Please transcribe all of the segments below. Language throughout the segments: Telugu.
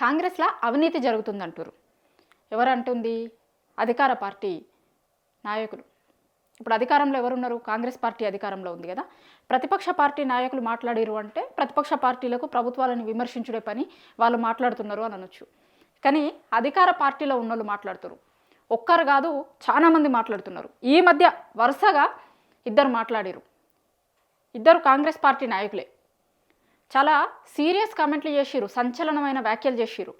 కాంగ్రెస్లో అవినీతి జరుగుతుందంటారు. ఎవరంటుంది? అధికార పార్టీ నాయకులు. ఇప్పుడు అధికారంలో ఎవరున్నారు? కాంగ్రెస్ పార్టీ అధికారంలో ఉంది కదా. ప్రతిపక్ష పార్టీ నాయకులు మాట్లాడిరు అంటే ప్రతిపక్ష పార్టీలకు ప్రభుత్వాలను విమర్శించుడే పని వాళ్ళు మాట్లాడుతున్నారు అని అనొచ్చు. కానీ అధికార పార్టీలో ఉన్నోళ్ళు మాట్లాడుతారు. ఒక్కరు కాదు, చాలామంది మాట్లాడుతున్నారు. ఈ మధ్య వరుసగా ఇద్దరు మాట్లాడిరు. ఇద్దరు కాంగ్రెస్ పార్టీ నాయకులే. చాలా సీరియస్ కామెంట్లు చేసిరు, సంచలనమైన వ్యాఖ్యలు చేసిరు.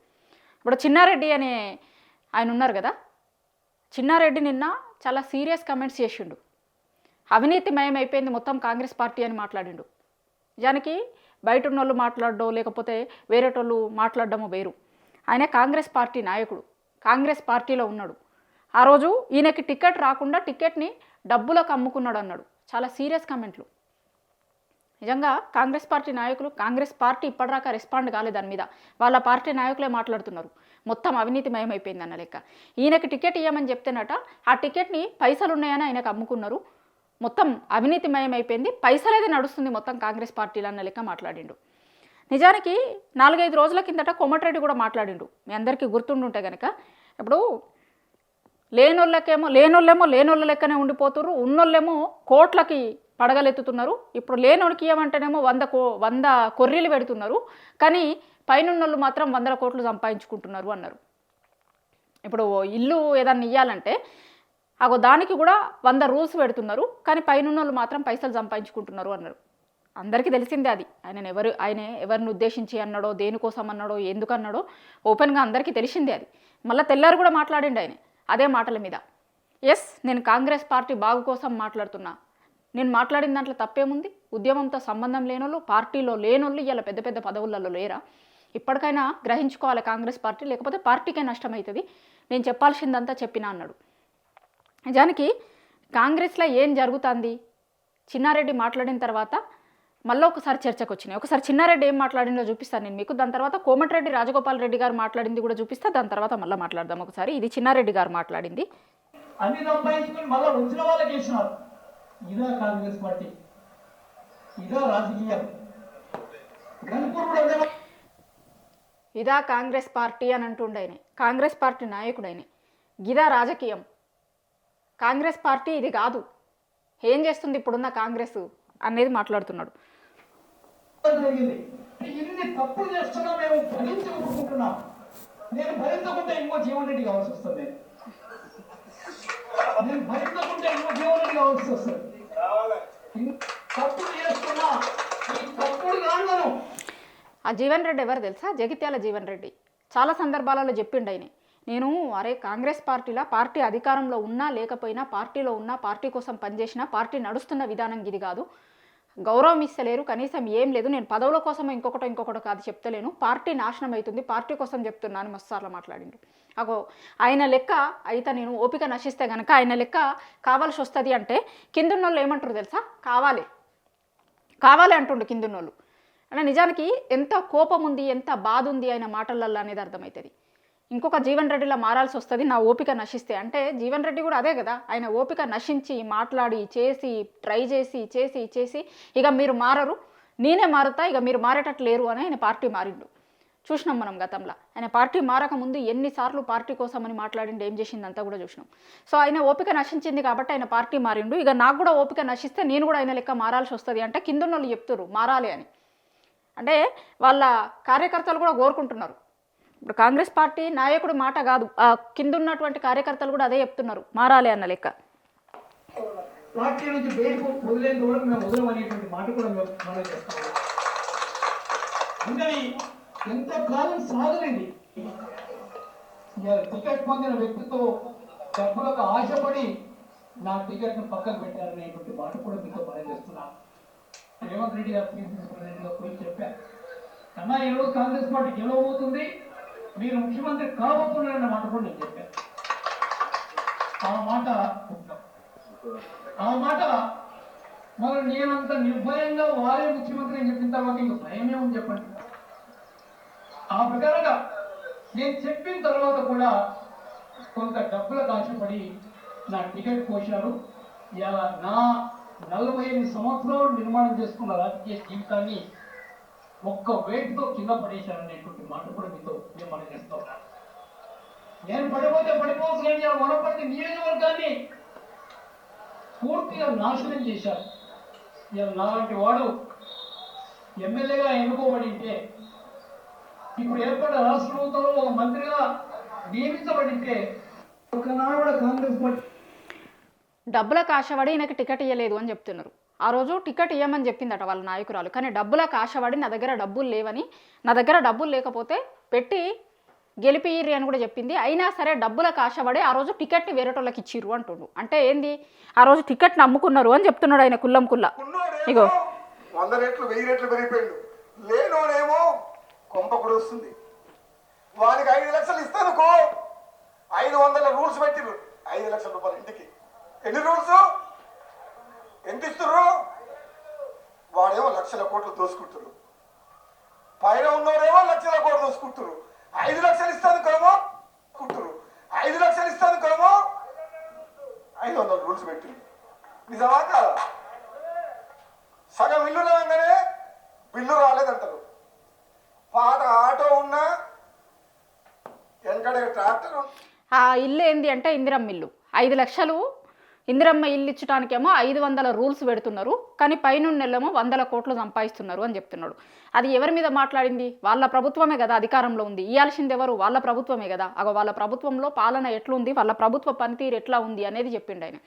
ఇప్పుడు చిన్నారెడ్డి అనే ఆయన ఉన్నారు కదా, చిన్నారెడ్డి నిన్న చాలా సీరియస్ కామెంట్స్ చేసిండు. అవినీతిమయం అయిపోయింది మొత్తం కాంగ్రెస్ పార్టీ అని మాట్లాడిండు. నిజానికి బయట ఉన్నోళ్ళు మాట్లాడడం లేకపోతే వేరేటోళ్ళు మాట్లాడడము వేరు. ఆయన కాంగ్రెస్ పార్టీ నాయకుడు, కాంగ్రెస్ పార్టీలో ఉన్నాడు. ఆ రోజు ఈయనకి టికెట్ రాకుండా టికెట్ని డబ్బులకు అమ్ముకున్నాడు అన్నాడు. చాలా సీరియస్ కామెంట్లు. నిజంగా కాంగ్రెస్ పార్టీ నాయకులు, కాంగ్రెస్ పార్టీ ఇప్పటిదాకా రెస్పాండ్ కాలేదు దాని మీద. వాళ్ళ పార్టీ నాయకులే మాట్లాడుతున్నారు మొత్తం అవినీతిమయం అయిపోయింది అన్న లెక్క. ఈయనకి టికెట్ ఇవ్వమని చెప్తేనట ఆ టికెట్ని పైసలు ఉన్నాయని ఆయనకు అమ్ముకున్నారు. మొత్తం అవినీతిమయం అయిపోయింది, పైసలేది నడుస్తుంది మొత్తం కాంగ్రెస్ పార్టీలు అన్న లెక్క మాట్లాడిండు. నిజానికి 4-5 రోజుల కిందట కోమటిరెడ్డి కూడా మాట్లాడిండు. మీ అందరికీ గుర్తుండుంటే కనుక, ఇప్పుడు లేనోళ్ళేమో లేనోళ్ళ లెక్కనే ఉండిపోతున్నారు, ఉన్నోళ్ళేమో కోట్లకి పడగలెత్తుతున్నారు. ఇప్పుడు లేనోడికి ఇవ్వమంటేనేమో 100 కొర్రీలు పెడుతున్నారు, కానీ పైనున్నోళ్ళు మాత్రం 100 కోట్లు సంపాదించుకుంటున్నారు అన్నారు. ఇప్పుడు ఇల్లు ఏదన్నా ఇవ్వాలంటే దానికి కూడా 100 రూల్స్ పెడుతున్నారు, కానీ పైనున్నోళ్ళు మాత్రం పైసలు సంపాదించుకుంటున్నారు అన్నారు. అందరికీ తెలిసిందే అది. ఆయన ఎవరిని ఉద్దేశించి అన్నాడో, దేనికోసం అన్నాడో, ఎందుకు అన్నాడో ఓపెన్గా అందరికీ తెలిసిందే అది. మళ్ళీ తెల్లారు కూడా మాట్లాడిండు ఆయన అదే మాటల మీద. ఎస్, నేను కాంగ్రెస్ పార్టీ బాగు కోసం మాట్లాడుతున్నా, నేను మాట్లాడిన దాంట్లో తప్పేముంది? ఉద్యమంతో సంబంధం లేనోళ్ళు, పార్టీలో లేనోళ్ళు ఇలా పెద్ద పెద్ద పదవులలో లేరా? ఇప్పటికైనా గ్రహించుకోవాలి కాంగ్రెస్ పార్టీ, లేకపోతే పార్టీకే నష్టమవుతుంది. నేను చెప్పాల్సిందంతా చెప్పినా అన్నాడు. నిజానికి కాంగ్రెస్లో ఏం జరుగుతుంది? చిన్నారెడ్డి మాట్లాడిన తర్వాత మళ్ళీ ఒకసారి చర్చకు వచ్చినాయి. ఒకసారి చిన్నారెడ్డి ఏం మాట్లాడిందో చూపిస్తాను నేను మీకు. దాని తర్వాత కోమటిరెడ్డి రాజగోపాల్ రెడ్డి గారు మాట్లాడింది కూడా చూపిస్తా. దాని తర్వాత మళ్ళీ మాట్లాడదాం ఒకసారి. ఇది చిన్నారెడ్డి గారు మాట్లాడింది. అన్ని సంపాదించుకుని మళ్ళీ వచ్చిన వాళ్ళకి వేసినారు. ఇదా కాంగ్రెస్ పార్టీ, ఇదా రాజకీయం. ఇదా కాంగ్రెస్ పార్టీ అని అంటుండేనే, కాంగ్రెస్ పార్టీ నాయకుడైనే. గిదా రాజకీయం. కాంగ్రెస్ పార్టీ ఇది కాదు. ఏం చేస్తుంది ఇప్పుడున్న కాంగ్రెస్ అనేది మాట్లాడుతున్నాడు. ఇన్ని తప్పులు చేస్తున్నా మేము భరించుకుంటున్నాం. నేను భరించకుంటే ఇంకో జీవన్ రెడ్డి కావాల్సి వస్తుంది. నేను భరించకుంటే ఇంకో జీవన్ రెడ్డి కావాల్సి వస్తుంది. తప్పులు చేస్తున్నా ఈ తప్పుడు కాను. ఆ జీవన్ రెడ్డి ఎవరు తెలుసా? జగిత్యాల జీవన్ రెడ్డి. చాలా సందర్భాలలో చెప్పిండు ఆయన, నేను కాంగ్రెస్ పార్టీలో పార్టీ అధికారంలో ఉన్నా లేకపోయినా, పార్టీలో ఉన్నా, పార్టీ కోసం పనిచేసినా, పార్టీ నడుస్తున్న విధానం ఇది కాదు, గౌరవం ఇస్తలేరు, కనీసం ఏం లేదు, నేను పదవుల కోసం ఇంకొకటి కాదు చెప్తలేను, పార్టీ నాశనం అవుతుంది, పార్టీ కోసం చెప్తున్నాను మస్తుసార్లు మాట్లాడిండు. ఆయన లెక్క అయితే నేను ఓపిక నశిస్తే కనుక ఆయన లెక్క కావాల్సి వస్తుంది అంటే కిందున్నోళ్ళు ఏమంటారు తెలుసా? కావాలి అంటుండు కిందున్నోళ్ళు. అంటే నిజానికి ఎంత కోపం ఉంది, ఎంత బాధ ఉంది ఆయన మాటలల్లో అనేది అర్థమవుతుంది. ఇంకొక జీవన్ రెడ్డిలా మారాల్సి వస్తుంది నా ఓపిక నశిస్తే. అంటే జీవన్ రెడ్డి కూడా అదే కదా, ఆయన ఓపిక నశించి మాట్లాడి చేసి ట్రై చేసి ఇక మీరు మారరు, నేనే మారుతా, ఇక మీరు మారేటట్లు లేరు అని ఆయన పార్టీ మారిండు. చూసినాం మనం గతంలో. ఆయన పార్టీ మారక ముందు ఎన్నిసార్లు పార్టీ కోసం అని మాట్లాడిండు, ఏం చేసిందంతా కూడా చూసినాం. సో ఆయన ఓపిక నశించింది కాబట్టి ఆయన పార్టీ మారిండు. ఇక నాకు కూడా ఓపిక నశిస్తే నేను కూడా ఆయన లెక్క మారాల్సి వస్తుంది అంటే కింద వాళ్ళు చెప్తున్నారు మారాలి అని. అంటే వాళ్ళ కార్యకర్తలు కూడా కోరుకుంటున్నారు. ఇప్పుడు కాంగ్రెస్ పార్టీ నాయకుడు మాట కాదు, కింద ఉన్నటువంటి కార్యకర్తలు కూడా అదే చెప్తున్నారు, మారాలి అన్న లెక్క. పార్టీ నుంచి బయటకు వదిలేందుకు కూడా మేము వదలమనేటువంటి మాట కూడా మేము మనం చేస్తాము. అందుకని ఎంతకాలం సాగలేదు. టికెట్ పొందిన వ్యక్తితో డబ్బులకు ఆశపడి నా టికెట్ను పక్కన పెట్టారనేటువంటి మాట కూడా మీతో మనం చేస్తున్నాను. రేవంత్ రెడ్డి గారు ప్రెసిడెంట్గా పోయి చెప్పారు, అన్నా ఈరోజు కాంగ్రెస్ పార్టీ గెలవబోతుంది, మీరు ముఖ్యమంత్రి కాబోతున్నారన్న మాట కూడా నేను చెప్పాను. ఆ మాట మరి నేనంత నిర్భయంగా వారే ముఖ్యమంత్రి అని చెప్పిన తర్వాత ఇంక భయమే ఉంది చెప్పండి. ఆ ప్రకారంగా నేను చెప్పిన తర్వాత కూడా కొంత డబ్బులకు ఆశపడి నా టికెట్ కోశారు. ఇలా నా 45 సంవత్సరాలు నిర్మాణం చేసుకున్న రాజకీయ జీవితాన్ని ఒక్క వేటుతో కింద పడేశారనేటువంటి మాట కూడా మీతో పనిచేస్తాం. నేను పడిపోతే పడిపోవచ్చు కానీ వనపర్తి నియోజకవర్గాన్ని పూర్తిగా నాశనం చేశారు. ఇలా నాలాంటి వాడు ఎమ్మెల్యేగా ఎన్నుకోబడి ఉంటే, ఇప్పుడు ఏర్పడ్డ రాష్ట్ర ప్రభుత్వంలో ఒక మంత్రిగా నియమించబడి ఉంటే, ఒకనాడు కూడా కాంగ్రెస్ పార్టీ డబ్బులకు ఆశపడి ఈయనకి టికెట్ ఇవ్వలేదు అని చెప్తున్నారు. ఆ రోజు టికెట్ ఇవ్వమని చెప్పిందట వాళ్ళ నాయకురాలు. కానీ డబ్బులకు ఆశపడి నా దగ్గర డబ్బులు లేవని, నా దగ్గర డబ్బులు లేకపోతే పెట్టి గెలిపియ్యి అని కూడా చెప్పింది. అయినా సరే డబ్బులకు ఆశపడి ఆ రోజు టికెట్ని వేరేటోళ్ళకి ఇచ్చిర్రు అంటుండు. అంటే ఏంది, ఆ రోజు టికెట్ని అమ్ముకున్నారు అని చెప్తున్నాడు ఆయన కుల్లం కుల్ల. ఇగో 100 రెట్లు 1000 రెట్లు పెరిగిపోయిండు. లేనోనేమో కొంప కూడా వస్తుంది. వానికి 5 లక్షలు ఇస్తానుకో 500 రూల్స్ పెట్టిరు. 5 లక్షల రూపాయలు ఇంటికి ఎన్ని రూల్స్ ఎంత ఇస్తుర్రు? వాడేమో లక్షల కోట్లు దోసుకుంటారు, పైన ఉన్నోడేమో లక్షల కోట్లు దోసుకుంటారు. 5 లక్షలు ఇస్తానుకేమో కుంటారు, 5 లక్షలు ఇస్తానుకేమో 500 రూల్స్ పెట్టిరు. నిజమా కాదా? సగం ఇల్లు రాగానే బిల్లు రాలేదంటారు. పాత ఆటో ఉన్నా వెనకడే ట్రాక్టర్ ఆ ఇల్లు ఏంది అంటే ఇందిరమ్మ ఇల్లు. 5 లక్షలు ఇందిరమ్మ ఇల్లు ఇచ్చడానికేమో 500 రూల్స్ పెడుతున్నారు, కానీ పైన నెలేమో 100 కోట్లు సంపాదిస్తున్నారు అని చెప్తున్నాడు. అది ఎవరి మీద మాట్లాడింది? వాళ్ళ ప్రభుత్వమే కదా అధికారంలో ఉంది. ఇవ్వాల్సింది ఎవరు? వాళ్ళ ప్రభుత్వమే కదా. వాళ్ళ ప్రభుత్వంలో పాలన ఎట్లుంది, వాళ్ళ ప్రభుత్వ పనితీరు ఎట్లా ఉంది అనేది చెప్పిండు ఆయన.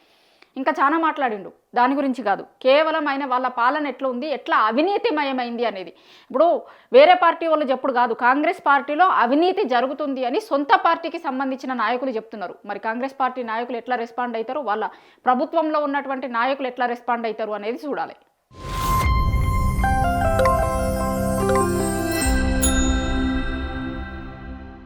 ఇంకా చాలా మాట్లాడిండు. దాని గురించి కాదు, కేవలం ఆయన వాళ్ళ పాలన ఎట్లా ఉంది, ఎట్లా అవినీతిమయమైంది అనేది. ఇప్పుడు వేరే పార్టీ వాళ్ళు చెప్పుడు కాదు, కాంగ్రెస్ పార్టీలో అవినీతి జరుగుతుంది అని సొంత పార్టీకి సంబంధించిన నాయకులు చెప్తున్నారు. మరి కాంగ్రెస్ పార్టీ నాయకులు ఎట్లా రెస్పాండ్ అవుతారు, వాళ్ళ ప్రభుత్వంలో ఉన్నటువంటి నాయకులు ఎట్లా రెస్పాండ్ అవుతారు అనేది చూడాలి.